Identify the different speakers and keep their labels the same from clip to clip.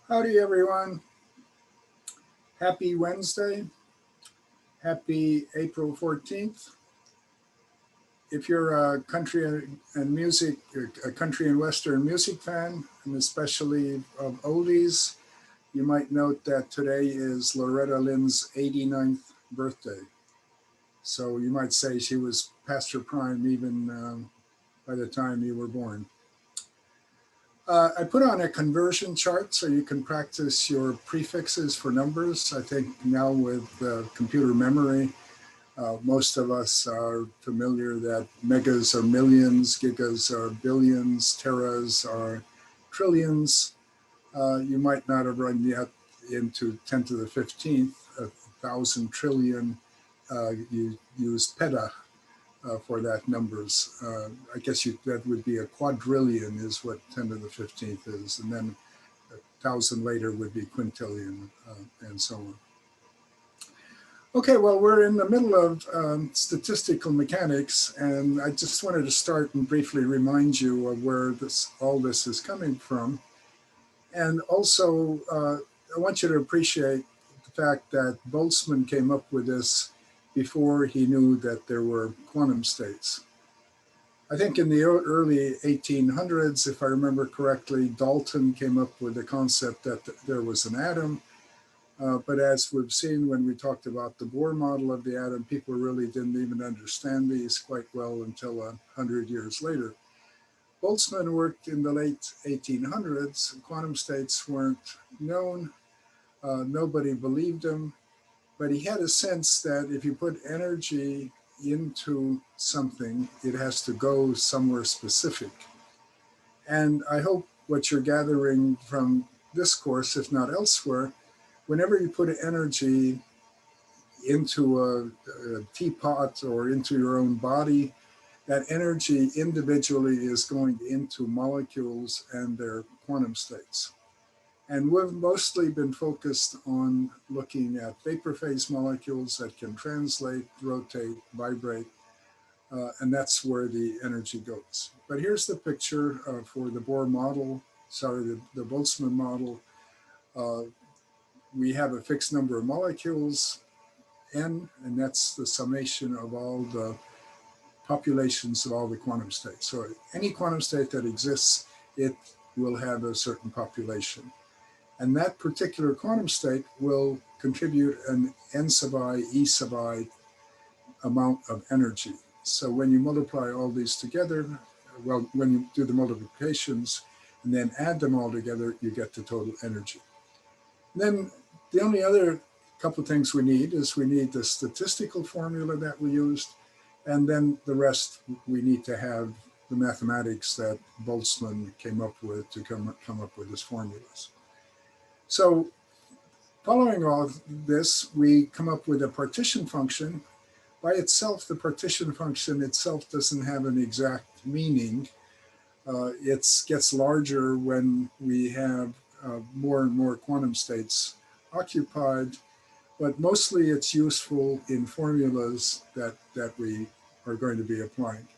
Speaker 1: Howdy, everyone. Happy Wednesday. Happy April 14th. If you're a country and music, a country and Western music fan, and especially of oldies, you might note that today is Loretta Lynn's 89th birthday. So you might say she was past her prime even by the time you were born. I put on a conversion chart so you can practice your prefixes for numbers. I think now with computer memory, most of us are familiar that megas are millions, gigas are billions, teras are trillions. You might not have run yet into 10 to the 15th, 1,000 trillion. You use peta for that numbers. I guess that would be a quadrillion is what 10 to the 15th is. And then 1,000 later would be quintillion and so on. Okay, well, we're in the middle of statistical mechanics, and I just wanted to start and briefly remind you of where all this is coming from. And also, I want you to appreciate the fact that Boltzmann came up with this before he knew that there were quantum states. I think in the early 1800s, if I remember correctly, Dalton came up with the concept that there was an atom. But as we've seen when we talked about the Bohr model of the atom, people really didn't even understand these quite well until 100 years later. Boltzmann worked in the late 1800s. Quantum states weren't known. Nobody believed him. But he had a sense that if you put energy into something, it has to go somewhere specific. And I hope what you're gathering from this course, if not elsewhere, whenever you put energy into a teapot or into your own body, that energy individually is going into molecules and their quantum states. And we've mostly been focused on looking at vapor phase molecules that can translate, rotate, vibrate, and that's where the energy goes. But here's the picture for the Bohr model, the Boltzmann model. We have a fixed number of molecules, n, and that's the summation of all the populations of all the quantum states. So any quantum state that exists, it will have a certain population. And that particular quantum state will contribute an n sub I, e sub I amount of energy. So when you multiply all these together, well, when you do the multiplications and then add them all together, you get the total energy. And then the only other couple of things we need is we need the statistical formula that we used, and then the rest we need to have the mathematics that Boltzmann came up with to come up with his formulas. So following all this, we come up with a partition function. By itself, the partition function itself doesn't have an exact meaning. It gets larger when we have more and more quantum states occupied, but mostly it's useful in formulas that we are going to be applying.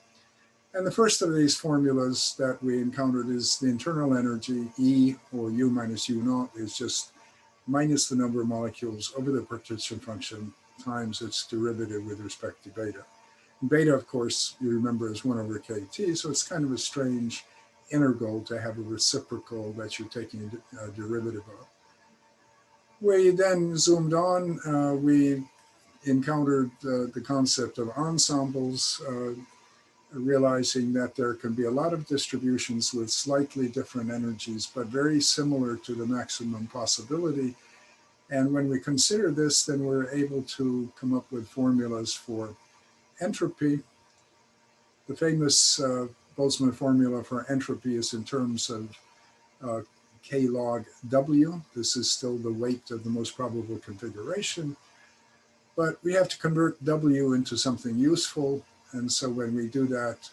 Speaker 1: And the first of these formulas that we encountered is the internal energy, E or U minus U naught, is just minus the number of molecules over the partition function times its derivative with respect to beta. And beta, of course, you remember is 1 over kT, so it's kind of a strange integral to have a reciprocal that you're taking a derivative of. We then zoomed on. We encountered the concept of ensembles, realizing that there can be a lot of distributions with slightly different energies, but very similar to the maximum possibility. And when we consider this, then we're able to come up with formulas for entropy. The famous Boltzmann formula for entropy is in terms of uh, K log W. This is still the weight of the most probable configuration, but we have to convert W into something useful. And so when we do that,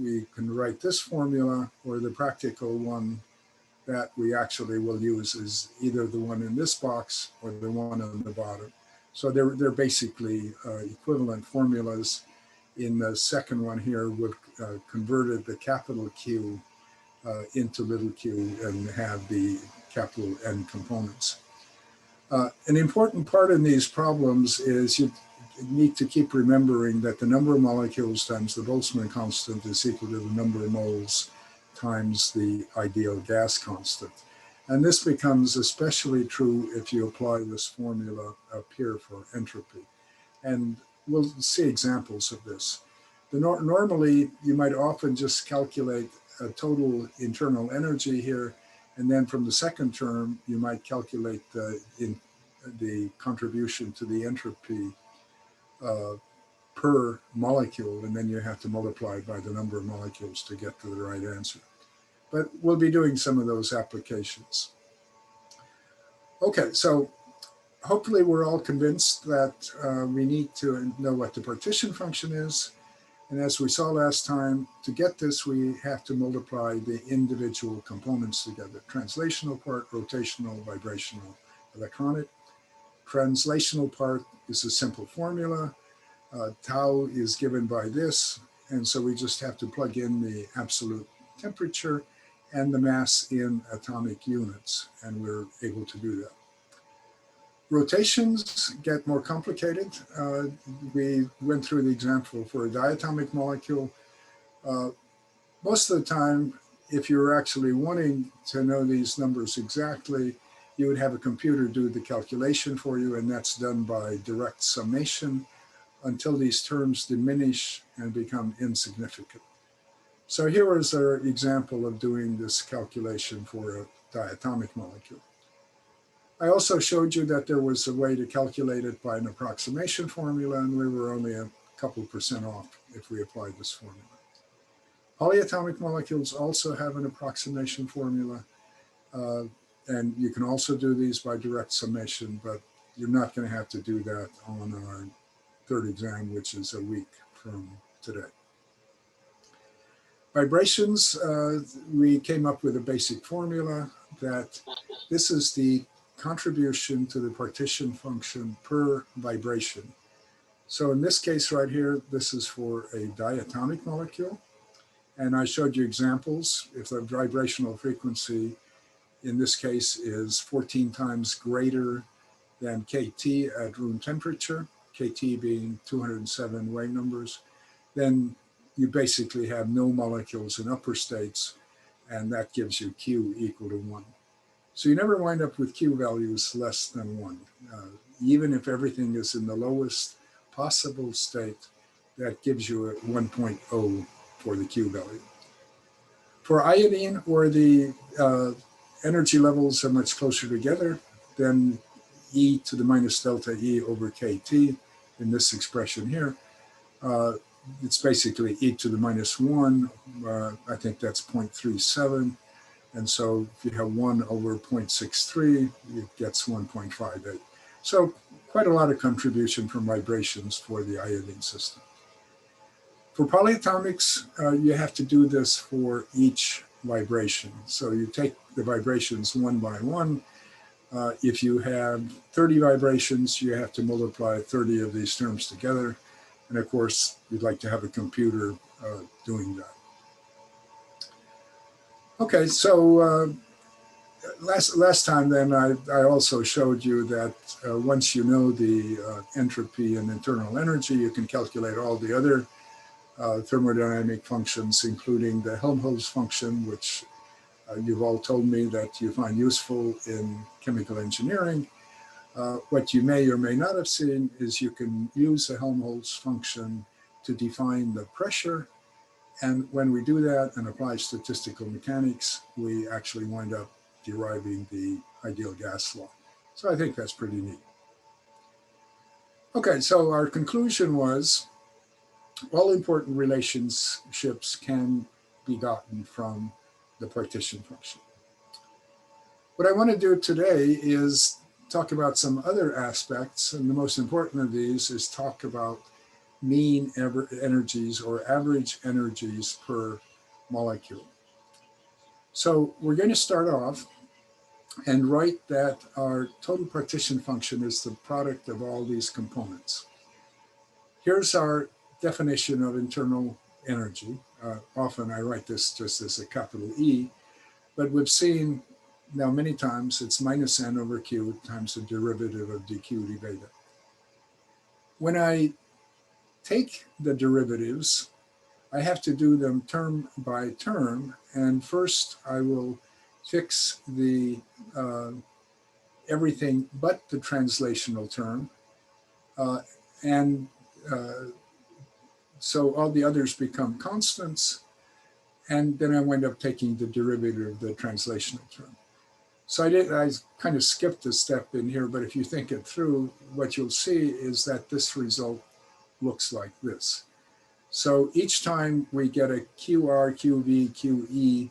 Speaker 1: we can write this formula, or the practical one that we actually will use is either the one in this box or the one on the bottom. So they're basically equivalent formulas. In the second one here, we've converted the capital Q into little q and have the capital N components. An important part in these problems is you need to keep remembering that the number of molecules times the Boltzmann constant is equal to the number of moles times the ideal gas constant. And this becomes especially true if you apply this formula up here for entropy. And we'll see examples of this. Normally, you might often just calculate a total internal energy here, and then from the second term, you might calculate the contribution to the entropy per molecule, and then you have to multiply by the number of molecules to get to the right answer. But we'll be doing some of those applications. Okay, so hopefully we're all convinced that we need to know what the partition function is. And as we saw last time, to get this, we have to multiply the individual components together. Translational part, rotational, vibrational, electronic. Translational part is a simple formula. Tau is given by this. And so we just have to plug in the absolute temperature and the mass in atomic units. And we're able to do that. Rotations get more complicated. We went through the example for a diatomic molecule. Most of the time, if you're actually wanting to know these numbers exactly, you would have a computer do the calculation for you, and that's done by direct summation until these terms diminish and become insignificant. So here is our example of doing this calculation for a diatomic molecule. I also showed you that there was a way to calculate it by an approximation formula, and we were only a couple % off if we applied this formula. Polyatomic molecules also have an approximation formula, and you can also do these by direct summation, but you're not going to have to do that on our third exam, which is a week from today. Vibrations, we came up with a basic formula that this is the contribution to the partition function per vibration. So in this case right here, this is for a diatomic molecule. And I showed you examples. If the vibrational frequency in this case is 14 times greater than KT at room temperature, KT being 207 wave numbers, then you basically have no molecules in upper states, and that gives you Q equal to 1. So you never wind up with Q values less than 1. Even if everything is in the lowest possible state, that gives you a 1.0 for the Q value. For iodine, where the energy levels are much closer together, then E to the minus delta E over KT in this expression here, it's basically E to the minus 1. I think that's 0.37. And so if you have 1 over 0.63, it gets 1.58. So quite a lot of contribution from vibrations for the iodine system. For polyatomics, you have to do this for each vibration. So you take the vibrations one by one. If you have 30 vibrations, you have to multiply 30 of these terms together. And of course, you'd like to have a computer doing that. Okay, so last time then I also showed you that once you know the entropy and internal energy, you can calculate all the other thermodynamic functions, including the Helmholtz function, which you've all told me that you find useful in chemical engineering. What you may or may not have seen is you can use the Helmholtz function to define the pressure. And when we do that and apply statistical mechanics, we actually wind up deriving the ideal gas law. So I think that's pretty neat. Okay, so our conclusion was all important relationships can be gotten from the partition function. What I want to do today is talk about some other aspects, and the most important of these is talk about mean energies or average energies per molecule. So we're going to start off and write that our total partition function is the product of all these components. Here's our definition of internal energy. Often I write this just as a capital E, but we've seen now many times it's minus n over q times the derivative of dq d beta. When I take the derivatives, I have to do them term by term, and first I will fix the everything but the translational term, so all the others become constants, and then I wind up taking the derivative of the translational term. So I kind of skipped a step in here, but if you think it through, what you'll see is that this result looks like this. So each time we get a QR, QV, QE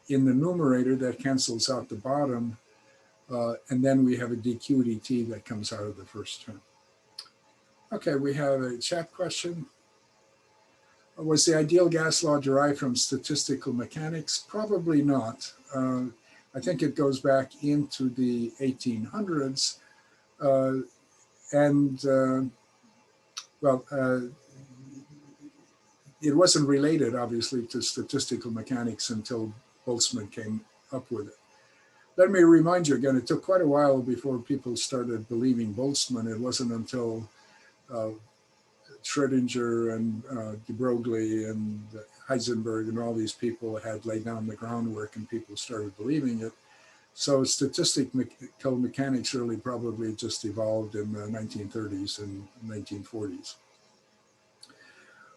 Speaker 1: in the numerator, that cancels out the bottom, and then we have a dq dt that comes out of the first term. Okay, we have a chat question. Was the ideal gas law derived from statistical mechanics? Probably not. I think it goes back into the 1800s. It wasn't related, obviously, to statistical mechanics until Boltzmann came up with it. Let me remind you again, it took quite a while before people started believing Boltzmann. It wasn't until Schrödinger and de Broglie and Heisenberg and all these people had laid down the groundwork and people started believing it. So statistical mechanics really probably just evolved in the 1930s and 1940s.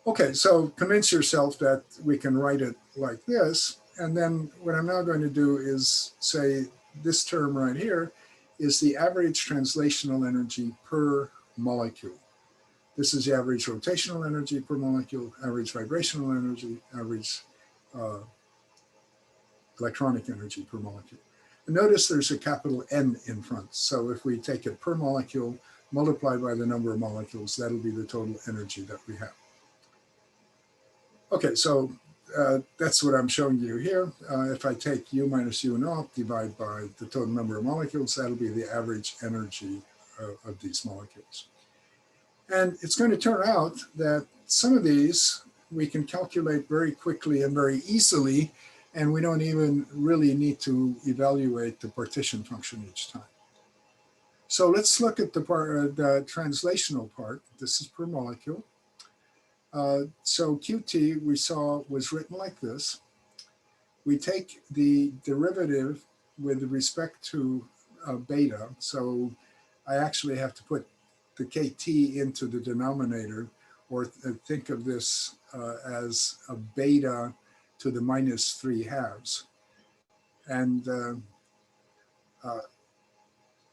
Speaker 1: Okay, so convince yourself that we can write it like this. And then what I'm now going to do is say this term right here is the average translational energy per molecule. This is the average rotational energy per molecule, average vibrational energy, average electronic energy per molecule. And notice there's a capital N in front. So if we take it per molecule, multiplied by the number of molecules, that'll be the total energy that we have. Okay, so that's what I'm showing you here. If I take U minus U naught, divide by the total number of molecules, that'll be the average energy of these molecules. And it's going to turn out that some of these we can calculate very quickly and very easily, and we don't even really need to evaluate the partition function each time. So let's look at the translational part. This is per molecule. So QT we saw was written like this. We take the derivative with respect to beta. So I actually have to put the KT into the denominator, or think of this as a beta to the minus 3/2. And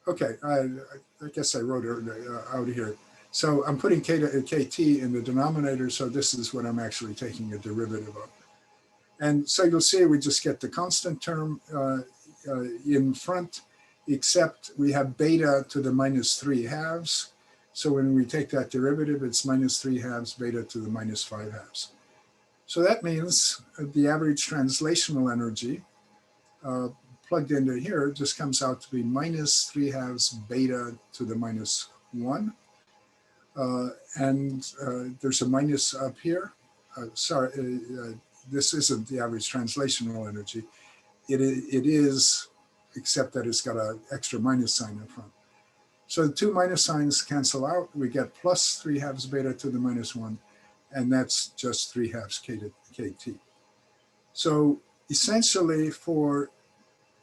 Speaker 1: okay, I guess I wrote it out here. So I'm putting KT in the denominator, so this is what I'm actually taking a derivative of. And so you'll see we just get the constant term in front, except we have beta to the minus 3/2. So when we take that derivative, it's minus 3/2 beta to the minus 5/2. So that means the average translational energy plugged into here just comes out to be minus 3/2 beta to the minus 1. There's a minus up here. This isn't the average translational energy. It is, except that it's got an extra minus sign in front. So the two minus signs cancel out. We get plus 3/2 beta to the minus 1, and that's just 3/2 KT. So essentially for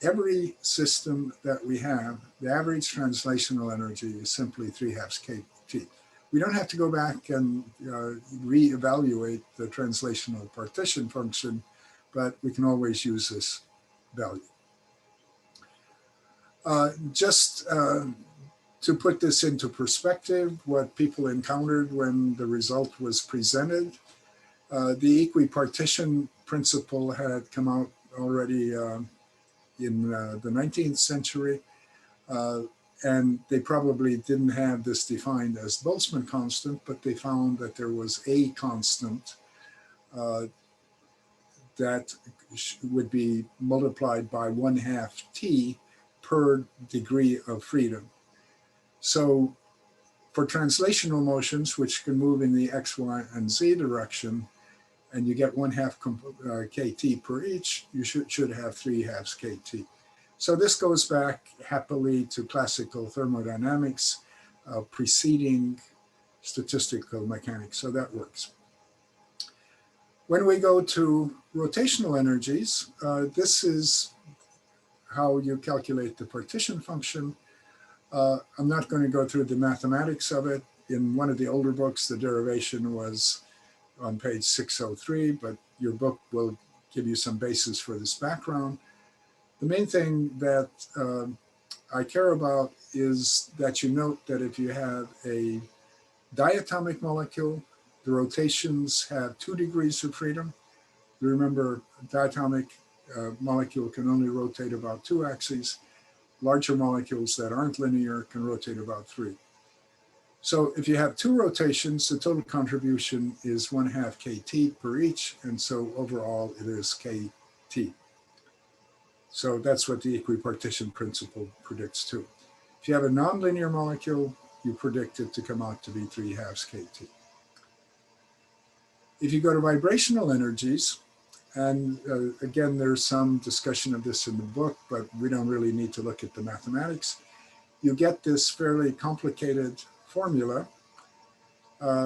Speaker 1: every system that we have, the average translational energy is simply 3/2 kT. We don't have to go back and reevaluate the translational partition function, but we can always use this value. Just to put this into perspective, what people encountered when the result was presented, the equipartition principle had come out already in the 19th century, and they probably didn't have this defined as Boltzmann constant, but they found that there was a constant that would be multiplied by 1/2 T per degree of freedom. So for translational motions, which can move in the X, Y, and Z direction, and you get 1/2 kT per each, you should have 3/2 kT. So this goes back happily to classical thermodynamics preceding statistical mechanics, so that works. When we go to rotational energies, this is how you calculate the partition function. I'm not going to go through the mathematics of it. In one of the older books, the derivation was on page 603, but your book will give you some basis for this background. The main thing that I care about is that you note that if you have a diatomic molecule, the rotations have 2 degrees of freedom. You remember, a diatomic molecule can only rotate about 2 axes. Larger molecules that aren't linear can rotate about 3. So if you have 2 rotations, the total contribution is 1/2 kT per each, and so overall it is kT. So that's what the equipartition principle predicts too. If you have a nonlinear molecule, you predict it to come out to be 3/2 kT. If you go to vibrational energies, and again, there's some discussion of this in the book, but we don't really need to look at the mathematics. You get this fairly complicated formula.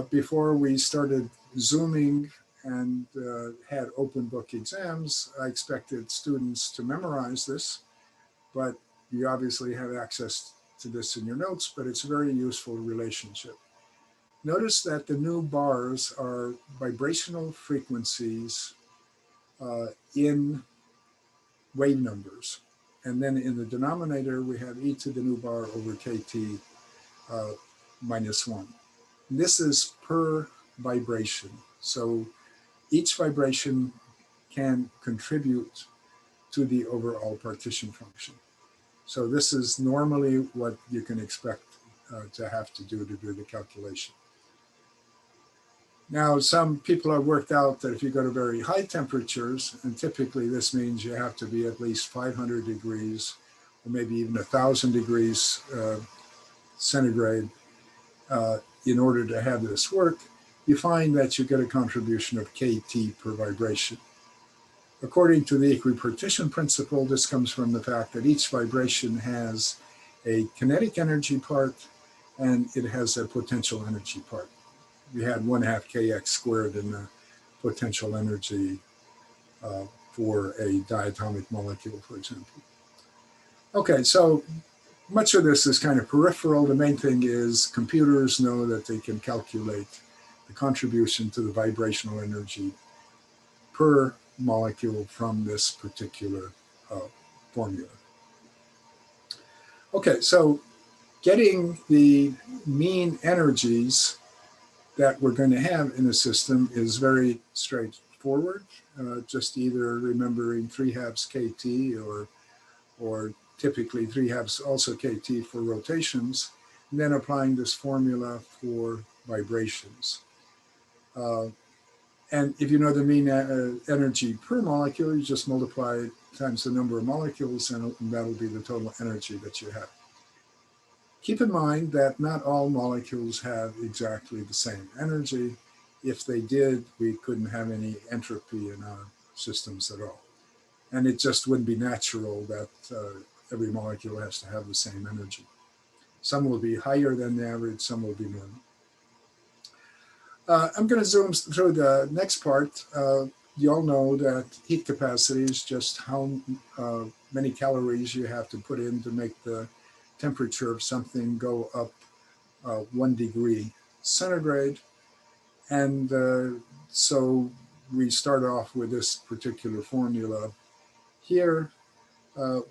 Speaker 1: Before we started Zooming and had open book exams, I expected students to memorize this, but you obviously have access to this in your notes, but it's a very useful relationship. Notice that the new bars are vibrational frequencies in wave numbers. And then in the denominator, we have e to the new bar over kT minus 1. This is per vibration. So each vibration can contribute to the overall partition function. So this is normally what you can expect to have to do the calculation. Now, some people have worked out that if you go to very high temperatures, and typically this means you have to be at least 500 degrees, or maybe even 1,000 degrees centigrade in order to have this work, you find that you get a contribution of kT per vibration. According to the equipartition principle, this comes from the fact that each vibration has a kinetic energy part and it has a potential energy part. We had 1/2 kx squared in the potential energy for a diatomic molecule, for example. Okay, so much of this is kind of peripheral. The main thing is computers know that they can calculate the contribution to the vibrational energy per molecule from this particular formula. Okay, so getting the mean energies that we're going to have in a system is very straightforward. Just either remembering 3/2 kT or typically 3/2 also kT for rotations, and then applying this formula for vibrations. And if you know the mean energy per molecule, you just multiply it times the number of molecules, and that'll be the total energy that you have. Keep in mind that not all molecules have exactly the same energy. If they did, we couldn't have any entropy in our systems at all. And it just wouldn't be natural that every molecule has to have the same energy. Some will be higher than the average, some will be normal. I'm going to zoom through the next part. you all know that heat capacity is just how many calories you have to put in to make the temperature of something go up 1 degree centigrade. And so we start off with this particular formula here. Uh,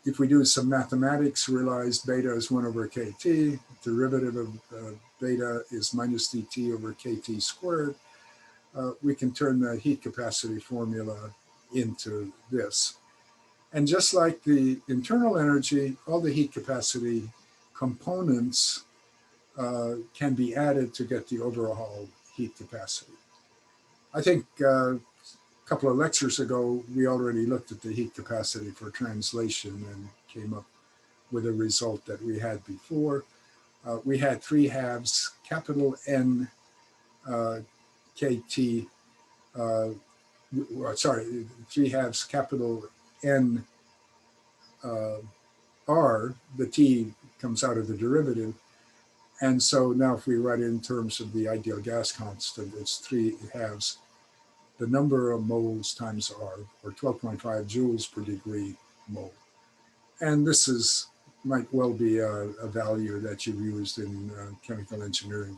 Speaker 1: if we do some mathematics, realize beta is 1 over kT, derivative of beta is minus dT over kT squared. We can turn the heat capacity formula into this. And just like the internal energy, all the heat capacity components can be added to get the overall heat capacity. I think a couple of lectures ago, we already looked at the heat capacity for translation and came up with a result that we had before. We had 3/2 capital N KT, sorry, 3/2 capital N R, the T comes out of the derivative. And so now if we write it in terms of the ideal gas constant, it's 3/2 the number of moles times R, or 12.5 joules per degree mole. And this might well be a value that you've used in chemical engineering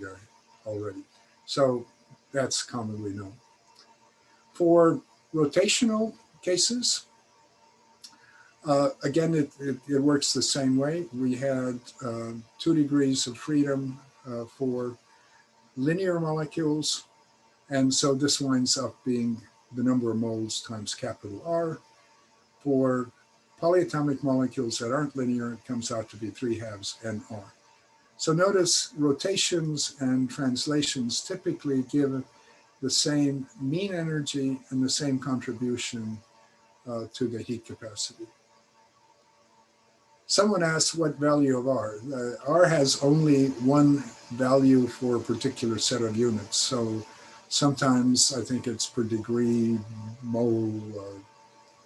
Speaker 1: already. So that's commonly known. For rotational cases, again, it works the same way. We had 2 degrees of freedom for linear molecules. And so this winds up being the number of moles times capital R. For polyatomic molecules that aren't linear, it comes out to be 3/2 NR. So notice rotations and translations typically give the same mean energy and the same contribution to the heat capacity. Someone asked what value of R. R has only one value for a particular set of units. So sometimes I think it's per degree mole or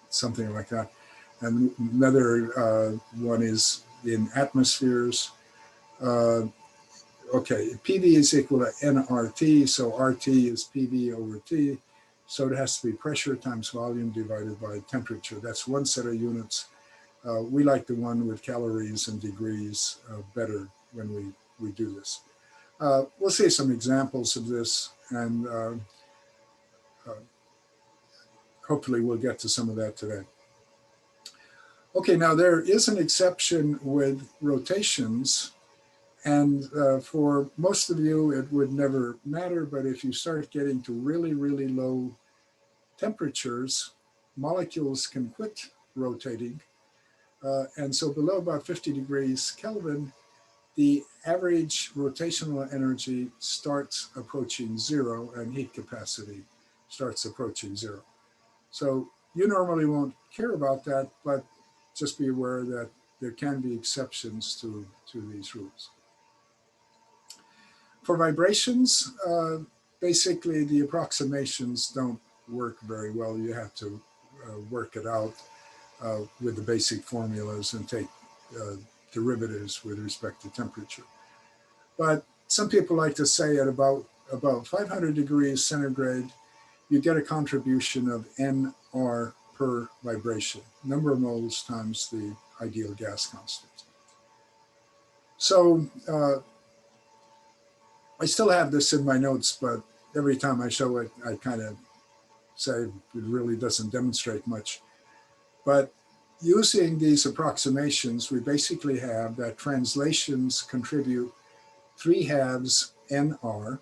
Speaker 1: something like that. And another one is in atmospheres. Okay, PV is equal to nRT, so RT is PV over T. So it has to be pressure times volume divided by temperature. That's one set of units. We like the one with calories and degrees better when we do this. We'll see some examples of this, and hopefully we'll get to some of that today. Okay, now there is an exception with rotations, and for most of you it would never matter, but if you start getting to really, really low temperatures, molecules can quit rotating. And so below about 50 degrees Kelvin, the average rotational energy starts approaching zero and heat capacity starts approaching zero. So you normally won't care about that, but just be aware that there can be exceptions to these rules. For vibrations, basically the approximations don't work very well. You have to work it out with the basic formulas and take derivatives with respect to temperature. But some people like to say at about 500 degrees centigrade, you get a contribution of NR per vibration, number of moles times the ideal gas constant. So I still have this in my notes, but every time I show it, I kind of say it really doesn't demonstrate much. But using these approximations, we basically have that translations contribute 3/2 NR.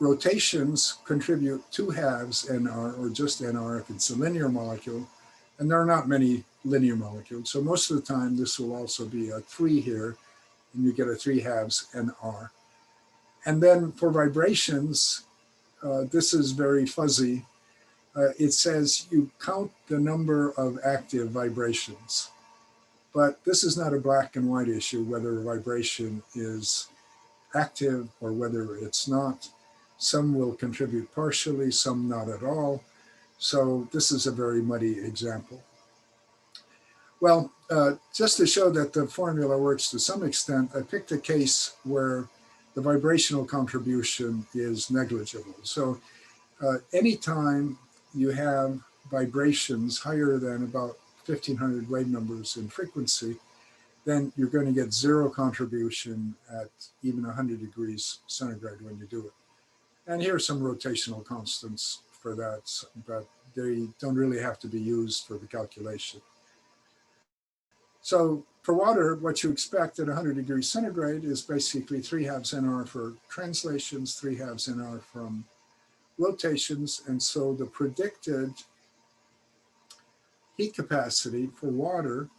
Speaker 1: Rotations contribute 2/2 NR, or just NR if it's a linear molecule. And there are not many linear molecules. So most of the time, this will also be a 3 here, and you get a 3/2 NR. And then for vibrations, this is very fuzzy. It says you count the number of active vibrations. But this is not a black and white issue, whether a vibration is active or whether it's not. Some will contribute partially, some not at all. So this is a very muddy example. Well, just to show that the formula works to some extent, I picked a case where the vibrational contribution is negligible. So anytime you have vibrations higher than about 1500 wave numbers in frequency, then you're going to get zero contribution at even 100 degrees centigrade when you do it. And here are some rotational constants for that, but they don't really have to be used for the calculation. So for water, what you expect at 100 degrees centigrade is basically 3/2 nR for translations, 3/2 nR from rotations. And so the predicted heat capacity for water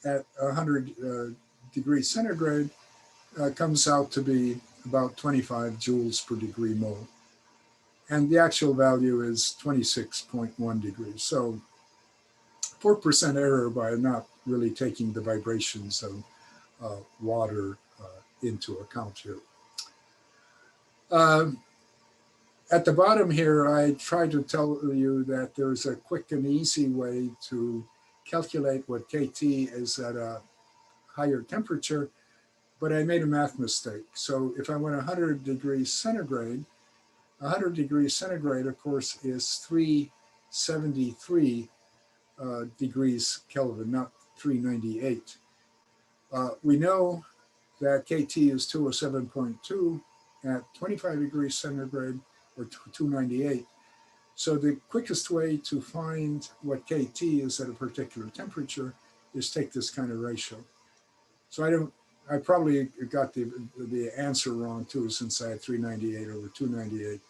Speaker 1: at 100 degrees centigrade comes out to be about 25 joules per degree mole. And the actual value is 26.1 degrees. So 4% error by not really taking the vibrations of water into account here. At the bottom here, I tried to tell you that there's a quick and easy way to calculate what KT is at a higher temperature, but I made a math mistake. So if I went 100 degrees centigrade, 100 degrees centigrade, of course, is 373 degrees Kelvin, not 398. We know that KT is 207.2 at 25 degrees centigrade, or 298. So the quickest way to find what KT is at a particular temperature is take this kind of ratio. So I probably got the answer wrong too, since I had 398 over 298,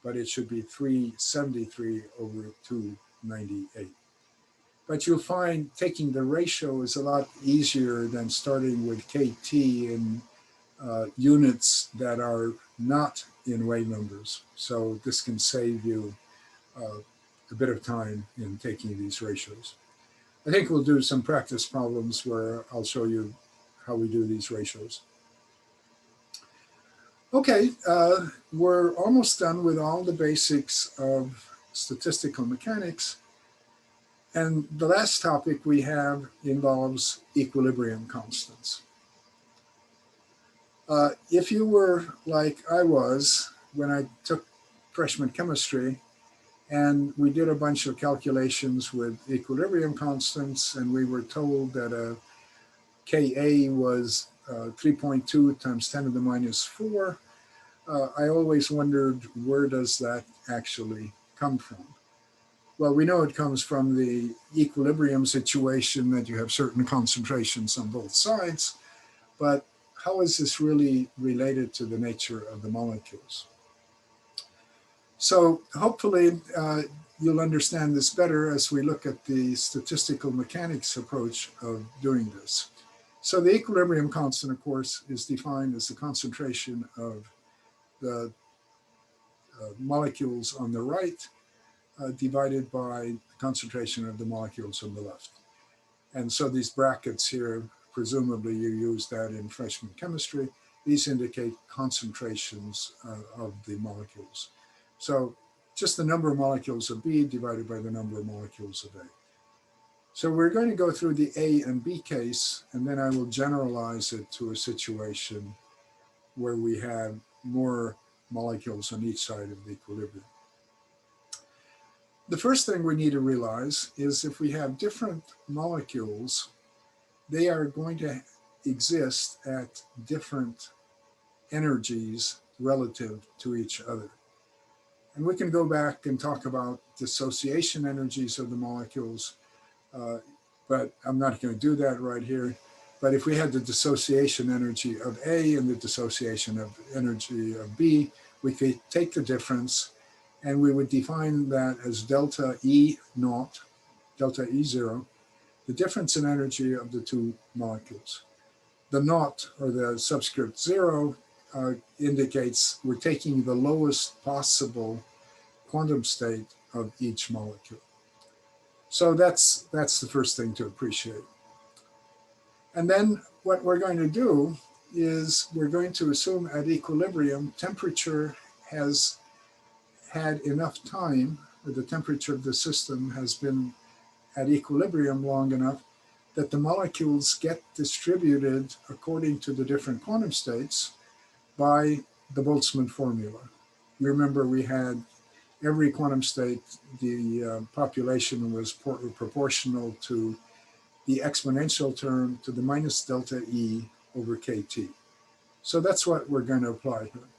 Speaker 1: but it should be 373 over 298. But you'll find taking the ratio is a lot easier than starting with KT in units that are not in wave numbers. So this can save you a bit of time in taking these ratios. I think we'll do some practice problems where I'll show you how we do these ratios. Okay, we're almost done with all the basics of statistical mechanics. And the last topic we have involves equilibrium constants. If you were like I was when I took freshman chemistry, and we did a bunch of calculations with equilibrium constants, and we were told that a Ka was 3.2 times 10 to the minus 4, I always wondered, where does that actually come from? Well, we know it comes from the equilibrium situation that you have certain concentrations on both sides, but how is this really related to the nature of the molecules? So hopefully you'll understand this better as we look at the statistical mechanics approach of doing this. So the equilibrium constant, of course, is defined as the concentration of the molecules on the right divided by the concentration of the molecules on the left. And so these brackets here, presumably you use that in freshman chemistry. These indicate concentrations of the molecules. So just the number of molecules of B divided by the number of molecules of A. So we're going to go through the A and B case, and then I will generalize it to a situation where we have more molecules on each side of the equilibrium. The first thing we need to realize is if we have different molecules, they are going to exist at different energies relative to each other. And we can go back and talk about dissociation energies of the molecules, but I'm not going to do that right here. But if we had the dissociation energy of A and the dissociation of energy of B, we could take the difference and we would define that as delta E naught, delta E zero, the difference in energy of the two molecules. The naught, or the subscript 0, indicates we're taking the lowest possible quantum state of each molecule. So that's the first thing to appreciate. And then what we're going to do is we're going to assume at equilibrium, temperature has had enough time, or the temperature of the system has been at equilibrium long enough that the molecules get distributed according to the different quantum states by the Boltzmann formula. You remember we had every quantum state, the population was proportional to the exponential term to the minus delta E over KT. So that's what we're going to apply here.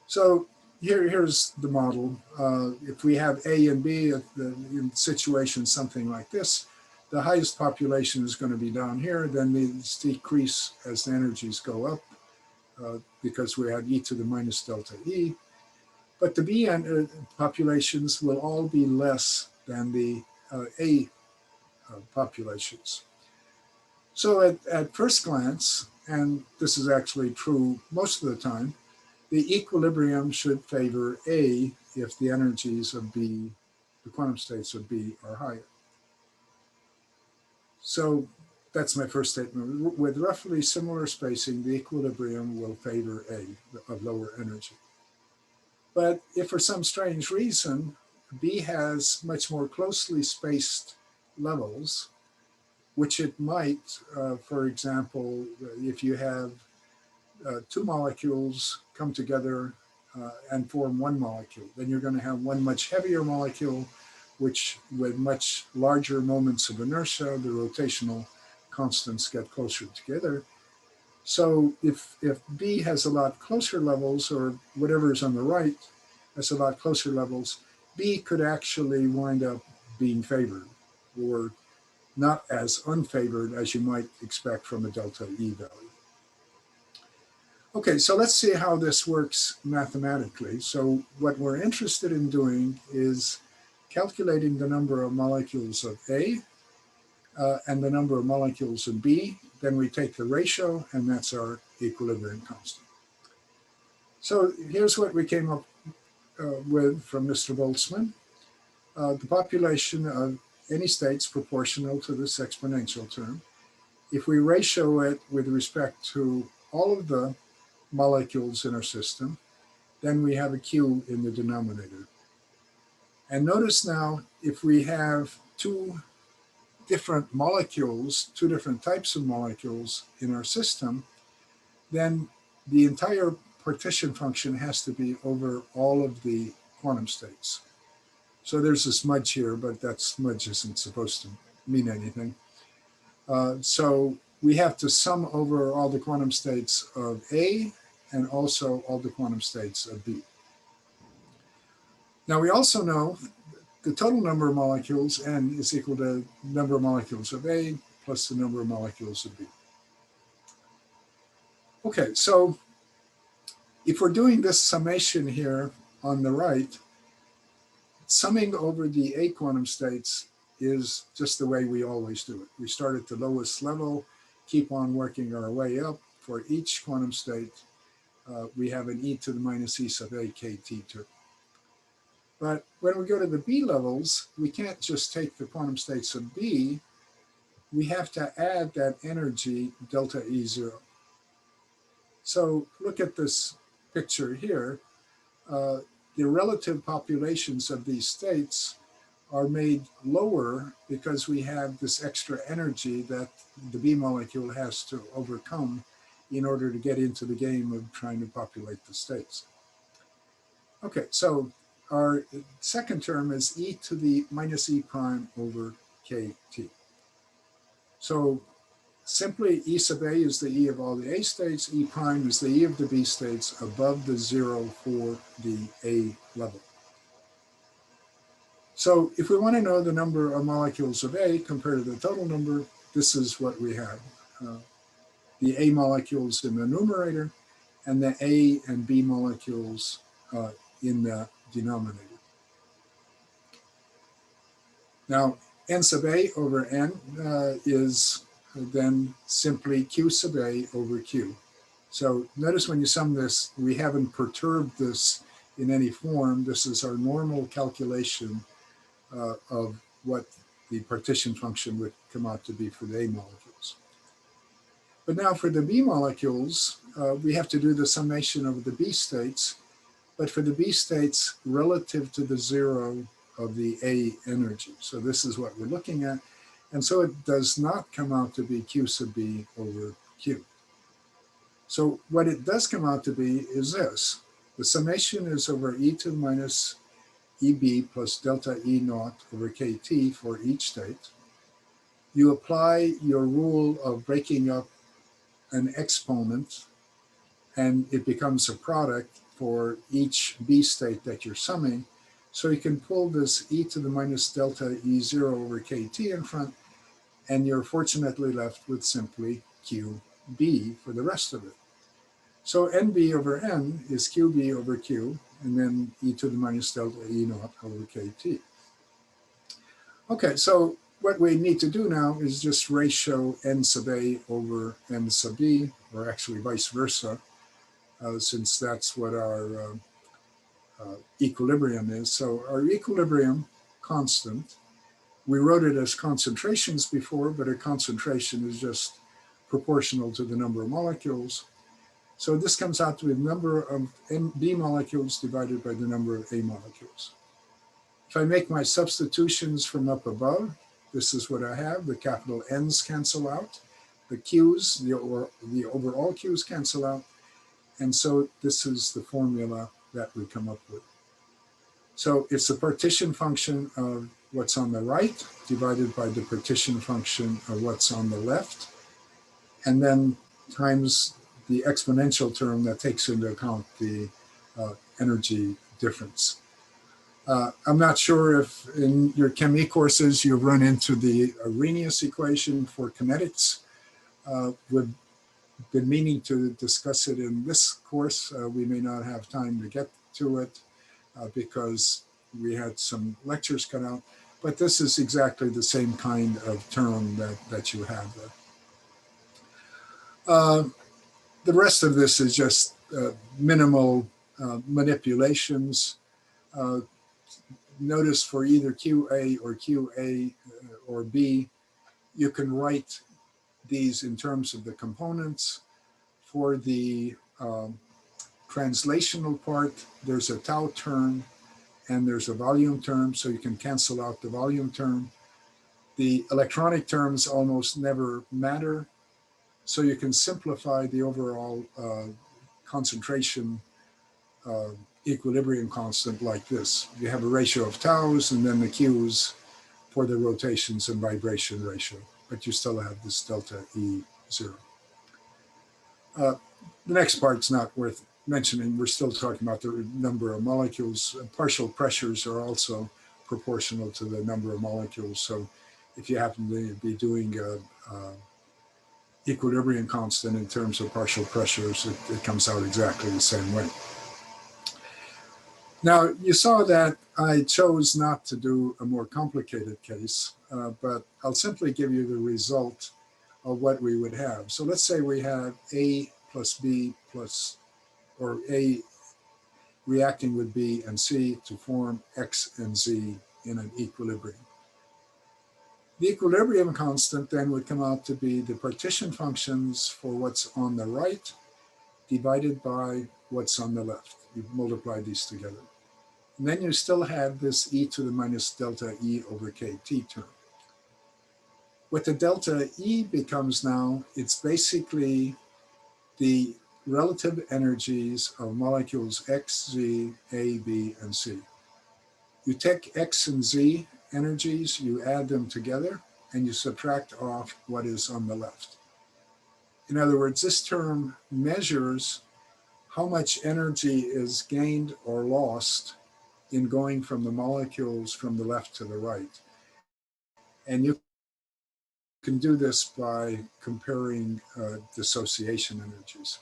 Speaker 1: So here's the model. If we have A and B in situations something like this, the highest population is going to be down here, then these decrease as the energies go up because we have E to the minus delta E. But the B populations will all be less than the A populations. So at first glance, and this is actually true most of the time, the equilibrium should favor A if the energies of B, the quantum states of B, are higher. So that's my first statement. With roughly similar spacing, the equilibrium will favor A of lower energy. But if for some strange reason, B has much more closely spaced levels, which it might, for example, if you have two molecules come together and form one molecule, then you're going to have one much heavier molecule, which with much larger moments of inertia, the rotational constants get closer together. So if B has a lot closer levels, or whatever is on the right has a lot closer levels, B could actually wind up being favored, or not as unfavored as you might expect from a delta E value. Okay, so let's see how this works mathematically. So what we're interested in doing is calculating the number of molecules of A and the number of molecules of B. Then we take the ratio, and that's our equilibrium constant. So here's what we came up with from Mr. Boltzmann. The population of any state's proportional to this exponential term. If we ratio it with respect to all of the molecules in our system, then we have a Q in the denominator. And notice now, if we have two different molecules, two different types of molecules in our system, then the entire partition function has to be over all of the quantum states. So there's a smudge here, but that smudge isn't supposed to mean anything. So we have to sum over all the quantum states of A and also all the quantum states of B. Now we also know the total number of molecules, N, is equal to the number of molecules of A plus the number of molecules of B. Okay, so if we're doing this summation here on the right, summing over the A quantum states is just the way we always do it. We start at the lowest level, keep on working our way up. For each quantum state, we have an E to the minus E sub A KT term. But when we go to the B levels, we can't just take the quantum states of B. We have to add that energy delta E0. So look at this picture here. The relative populations of these states are made lower because we have this extra energy that the B molecule has to overcome in order to get into the game of trying to populate the states. Okay, so our second term is E to the minus E prime over KT. So simply E sub A is the E of all the A states, E prime is the E of the B states above the zero for the A level. So if we want to know the number of molecules of A compared to the total number, this is what we have. The A molecules in the numerator and the A and B molecules in the denominator. Now, N sub A over N is then simply Q sub A over Q. So notice when you sum this, we haven't perturbed this in any form. This is our normal calculation of what the partition function would come out to be for the A molecules. But now for the B molecules, we have to do the summation of the B states, but for the B states relative to the zero of the A energy. So this is what we're looking at. And so it does not come out to be Q sub B over Q. So what it does come out to be is this. The summation is over e to the minus EB plus delta E naught over KT for each state. You apply your rule of breaking up an exponent, and it becomes a product for each B state that you're summing. So you can pull this e to the minus delta E0 over KT in front, and you're fortunately left with simply QB for the rest of it. So NB over N is QB over Q, and then e to the minus delta E naught over KT. Okay, so what we need to do now is just ratio N sub A over N sub B, or actually vice versa, since that's what our equilibrium is. So our equilibrium constant, we wrote it as concentrations before, but a concentration is just proportional to the number of molecules. So this comes out to the number of B molecules divided by the number of A molecules. If I make my substitutions from up above, this is what I have. The capital N's cancel out. The Q's, the overall Q's cancel out. And so this is the formula that we come up with. So it's the partition function of what's on the right divided by the partition function of what's on the left, and then times the exponential term that takes into account the energy difference. I'm not sure if in your Chem E courses you've run into the Arrhenius equation for kinetics. We've been meaning to discuss it in this course. We may not have time to get to it because we had some lectures cut out, but this is exactly the same kind of term that you have there. The rest of this is just minimal manipulations. Notice for either QA or QA or B, you can write these in terms of the components. For the translational part, there's a tau term and there's a volume term, so you can cancel out the volume term. The electronic terms almost never matter, so you can simplify the overall concentration equilibrium constant like this. You have a ratio of taus and then the Q's for the rotations and vibration ratio, but you still have this delta E0. The next part's not worth mentioning. We're still talking about the number of molecules. Partial pressures are also proportional to the number of molecules. So if you happen to be doing equilibrium constant in terms of partial pressures, it comes out exactly the same way. Now, you saw that I chose not to do a more complicated case, but I'll simply give you the result of what we would have. So let's say we have A plus B plus, or A reacting with B and C to form X and Z in an equilibrium. The equilibrium constant then would come out to be the partition functions for what's on the right divided by what's on the left. You multiply these together. And then you still have this e to the minus delta E over KT term. What the delta E becomes now, it's basically the relative energies of molecules X, Z, A, B, and C. You take X and Z energies, you add them together, and you subtract off what is on the left. In other words, this term measures how much energy is gained or lost in going from the molecules from the left to the right. And you can do this by comparing dissociation energies.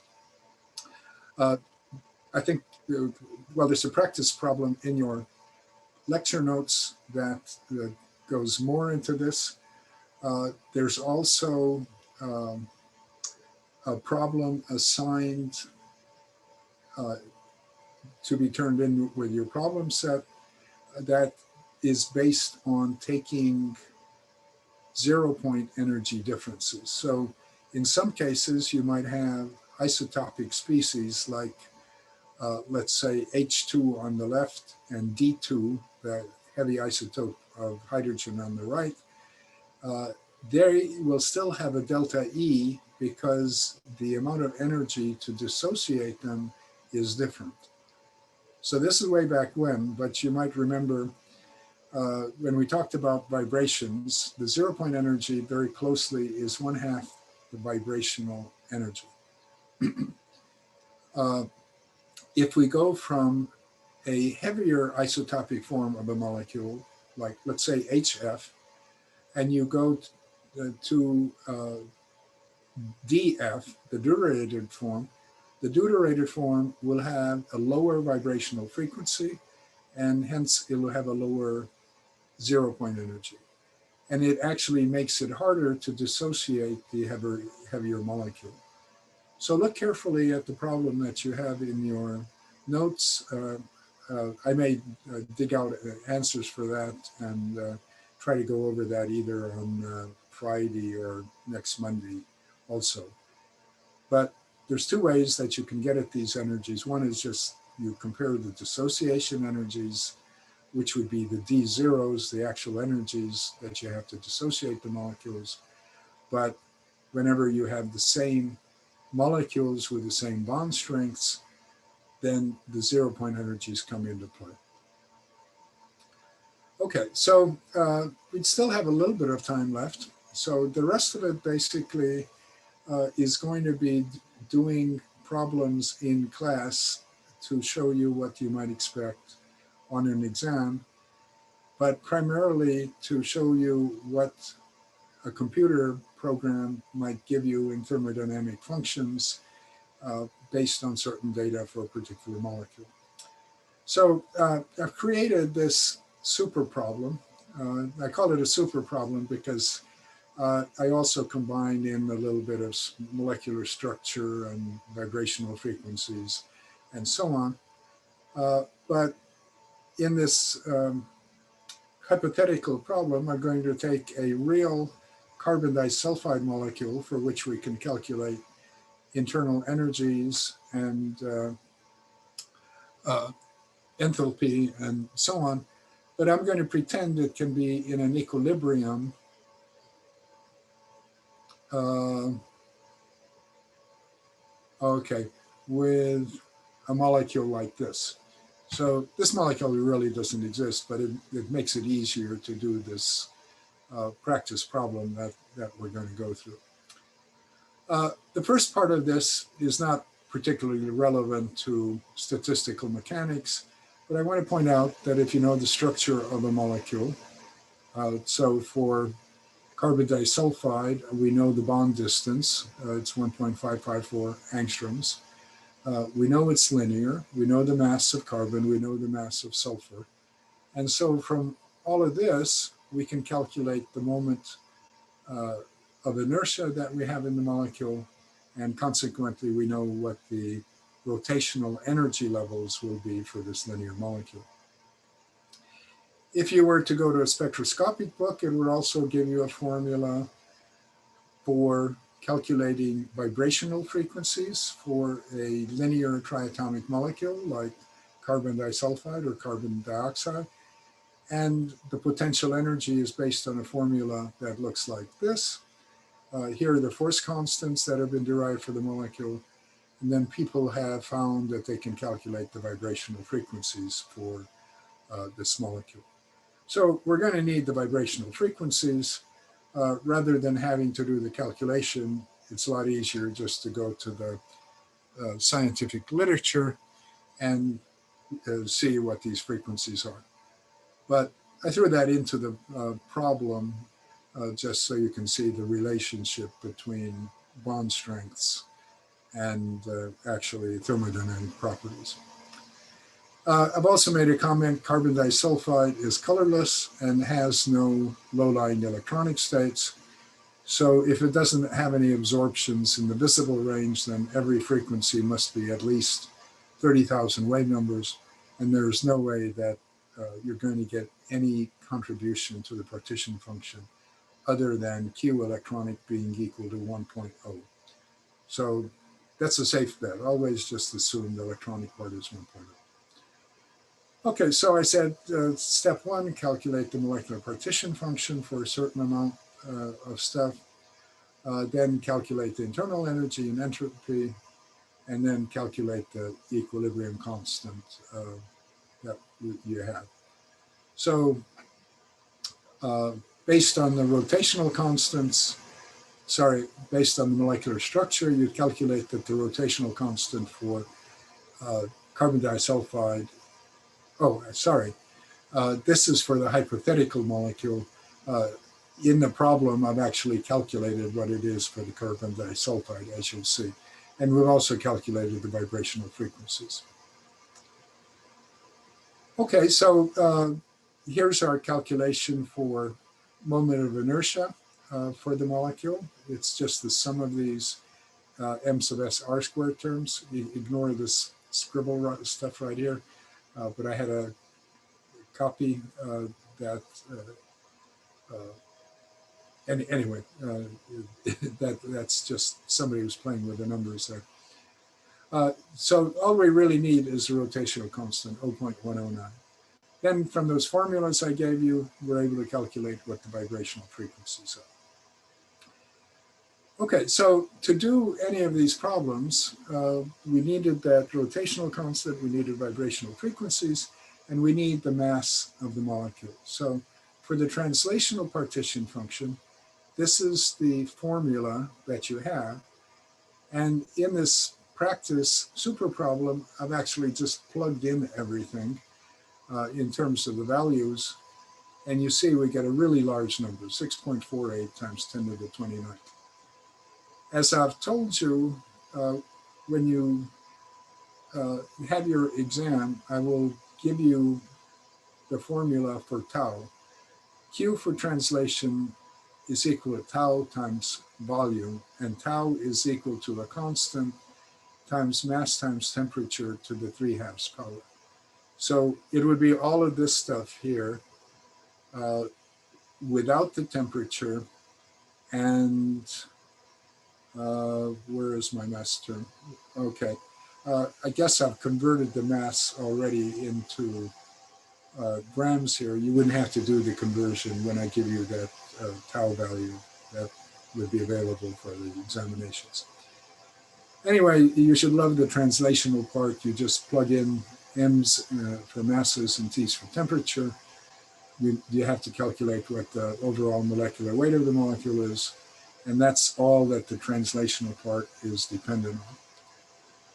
Speaker 1: I think, well, there's a practice problem in your lecture notes that goes more into this. There's also a problem assigned to be turned in with your problem set that is based on taking 0-point energy differences. So in some cases, you might have isotopic species like, let's say, H2 on the left and D2, the heavy isotope of hydrogen on the right. they will still have a delta E because the amount of energy to dissociate them is different. So this is way back when, but you might remember when we talked about vibrations, the 0 point energy very closely is 1/2 the vibrational energy. uh, if we go from a heavier isotopic form of a molecule, like let's say HF, and you go to DF, the deuterated form, the deuterated form will have a lower vibrational frequency, and hence it will have a lower 0 point energy. And it actually makes it harder to dissociate the heavier molecule. So look carefully at the problem that you have in your notes. I may dig out answers for that and try to go over that either on Friday or next Monday also. But there's two ways that you can get at these energies. One is just you compare the dissociation energies, which would be the D zeros, the actual energies that you have to dissociate the molecules. But whenever you have the same molecules with the same bond strengths, then the 0 point energies come into play. Okay, so we'd still have a little bit of time left. So the rest of it basically is going to be doing problems in class to show you what you might expect on an exam, but primarily to show you what a computer program might give you in thermodynamic functions based on certain data for a particular molecule. So I've created this super problem. I call it a super problem because I also combined in a little bit of molecular structure and vibrational frequencies and so on. But in this hypothetical problem, I'm going to take a real carbon disulfide molecule for which we can calculate internal energies and enthalpy and so on. But I'm going to pretend it can be in an equilibrium with a molecule like this. So this molecule really doesn't exist, but it makes it easier to do this practice problem that we're going to go through. The first part of this is not particularly relevant to statistical mechanics, but I want to point out that if you know the structure of a molecule, so for carbon disulfide, we know the bond distance. It's 1.554 angstroms. We know it's linear. We know the mass of carbon. We know the mass of sulfur. And so from all of this, we can calculate the moment of inertia that we have in the molecule. And consequently, we know what the rotational energy levels will be for this linear molecule. If you were to go to a spectroscopic book, it would also give you a formula for calculating vibrational frequencies for a linear triatomic molecule like carbon disulfide or carbon dioxide. And the potential energy is based on a formula that looks like this. Here are the force constants that have been derived for the molecule. And then people have found that they can calculate the vibrational frequencies for this molecule. So we're going to need the vibrational frequencies. Rather than having to do the calculation, it's a lot easier just to go to the scientific literature and see what these frequencies are. But I threw that into the problem just so you can see the relationship between bond strengths and actually thermodynamic properties. I've also made a comment, carbon disulfide is colorless and has no low-lying electronic states. So if it doesn't have any absorptions in the visible range, then every frequency must be at least 30,000 wave numbers. And there's no way that you're going to get any contribution to the partition function other than Q electronic being equal to 1.0. So that's a safe bet. Always just assume the electronic part is 1.0. Okay, so I said step one, calculate the molecular partition function for a certain amount of stuff, then calculate the internal energy and entropy, and then calculate the equilibrium constant that you have. So based on the rotational constants, based on the molecular structure, you calculate that the rotational constant for carbon disulfide, this is for the hypothetical molecule. In the problem, I've actually calculated what it is for the carbon disulfide, as you'll see. And we've also calculated the vibrational frequencies. Okay, so here's our calculation for moment of inertia for the molecule. It's just the sum of these m sub s r squared terms. You ignore this scribble stuff right here, but I had a copy that anyway, that's just somebody who's playing with the numbers there. So all we really need is the rotational constant, 0.109. Then from those formulas I gave you, we're able to calculate what the vibrational frequencies are. Okay, so to do any of these problems, we needed that rotational constant, we needed vibrational frequencies, and we need the mass of the molecule. So for the translational partition function, this is the formula that you have. And in this practice super problem, I've actually just plugged in everything in terms of the values. And you see we get a really large number, 6.48 times 10 to the 29th. As I've told you, when you have your exam, I will give you the formula for tau. Q for translation is equal to tau times volume, and tau is equal to a constant times mass times temperature to the 3/2 power. So it would be all of this stuff here without the temperature, and where is my mass term? Okay, I guess I've converted the mass already into grams here. You wouldn't have to do the conversion when I give you that tau value that would be available for the examinations. Anyway, you should love the translational part. You just plug in m's for masses and t's for temperature. You have to calculate what the overall molecular weight of the molecule is, and that's all that the translational part is dependent on.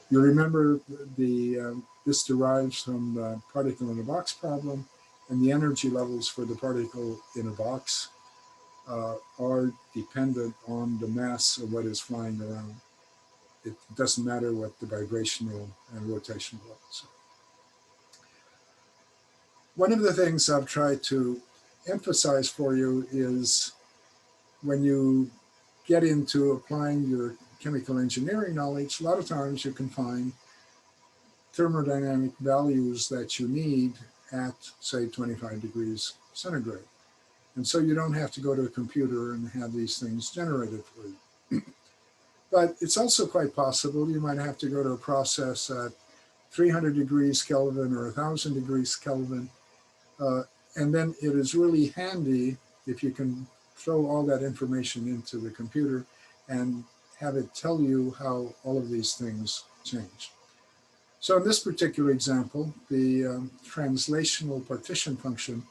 Speaker 1: You remember this derives from the particle in a box problem, and the energy levels for the particle in a box are dependent on the mass of what is flying around. It doesn't matter what the vibrational and rotational levels are. One of the things I've tried to emphasize for you is when you get into applying your chemical engineering knowledge, a lot of times you can find thermodynamic values that you need at, say, 25 degrees centigrade. And so you don't have to go to a computer and have these things generated for you. But it's also quite possible you might have to go to a process at 300 degrees Kelvin or 1,000 degrees Kelvin. And then it is really handy if you can throw all that information into the computer and have it tell you how all of these things change. So in this particular example, the translational partition function,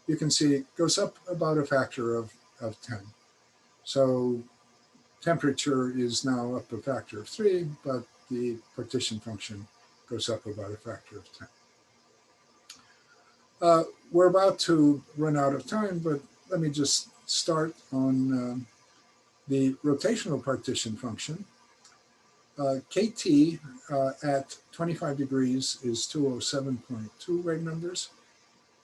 Speaker 1: you can see it goes up about a factor of 10. So temperature is now up a factor of 3, but the partition function goes up about a factor of 10. We're about to run out of time, but let me just start on the rotational partition function. KT at 25 degrees is 207.2 wave numbers.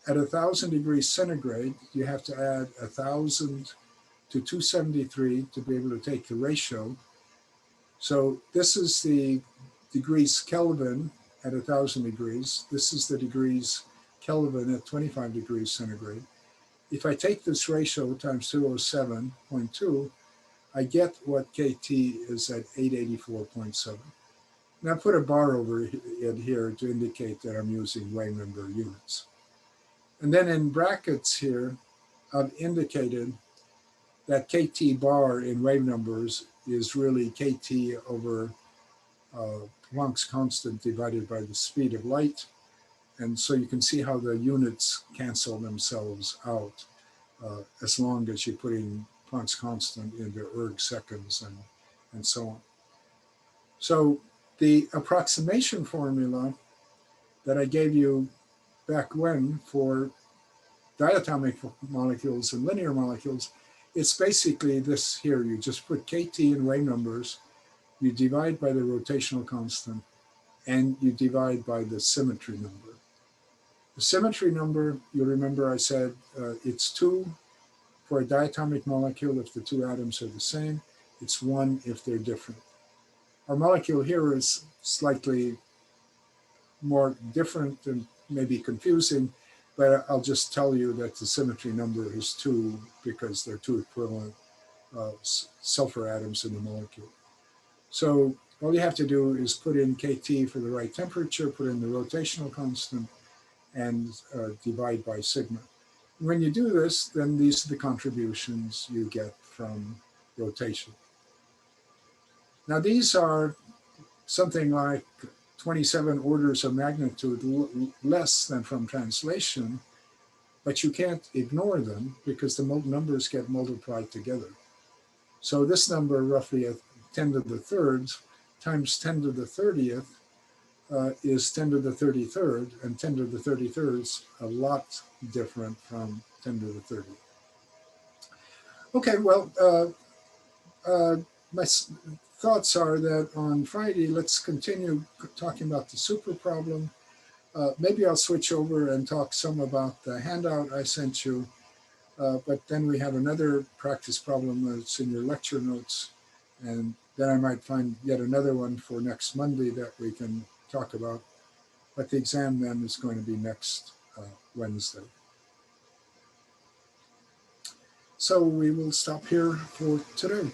Speaker 1: At 1,000 degrees centigrade, you have to add 1,000 to 273 to be able to take the ratio. So this is the degrees Kelvin at 1,000 degrees. This is the degrees Kelvin at 25 degrees centigrade. If I take this ratio times 207.2, I get what KT is at 884.7. Now put a bar over it here to indicate that I'm using wave number units. And then in brackets here, I've indicated that KT bar in wave numbers is really KT over Planck's constant divided by the speed of light. And so you can see how the units cancel themselves out as long as you're putting Planck's constant into erg seconds and so on. So the approximation formula that I gave you back when for diatomic molecules and linear molecules, it's basically this here. You just put KT in wave numbers, you divide by the rotational constant, and you divide by the symmetry number. The symmetry number, you'll remember I said it's 2 for a diatomic molecule if the 2 atoms are the same. It's 1 if they're different. Our molecule here is slightly more different and maybe confusing, but I'll just tell you that the symmetry number is 2 because there are 2 equivalent sulfur atoms in the molecule. So all you have to do is put in KT for the right temperature, put in the rotational constant, and divide by sigma. When you do this, then these are the contributions you get from rotation. Now these are something like 27 orders of magnitude less than from translation, but you can't ignore them because the numbers get multiplied together. So this number, roughly at 10 to the third, times 10 to the 30th is 10 to the 33rd, and 10 to the 33rd is a lot different from 10 to the 30th. Okay, well, my thoughts are that on Friday, let's continue talking about the super problem. Maybe I'll switch over and talk some about the handout I sent you, but then we have another practice problem that's in your lecture notes, and then I might find yet another one for next Monday that we can talk about. But the exam then is going to be next Wednesday. So we will stop here for today.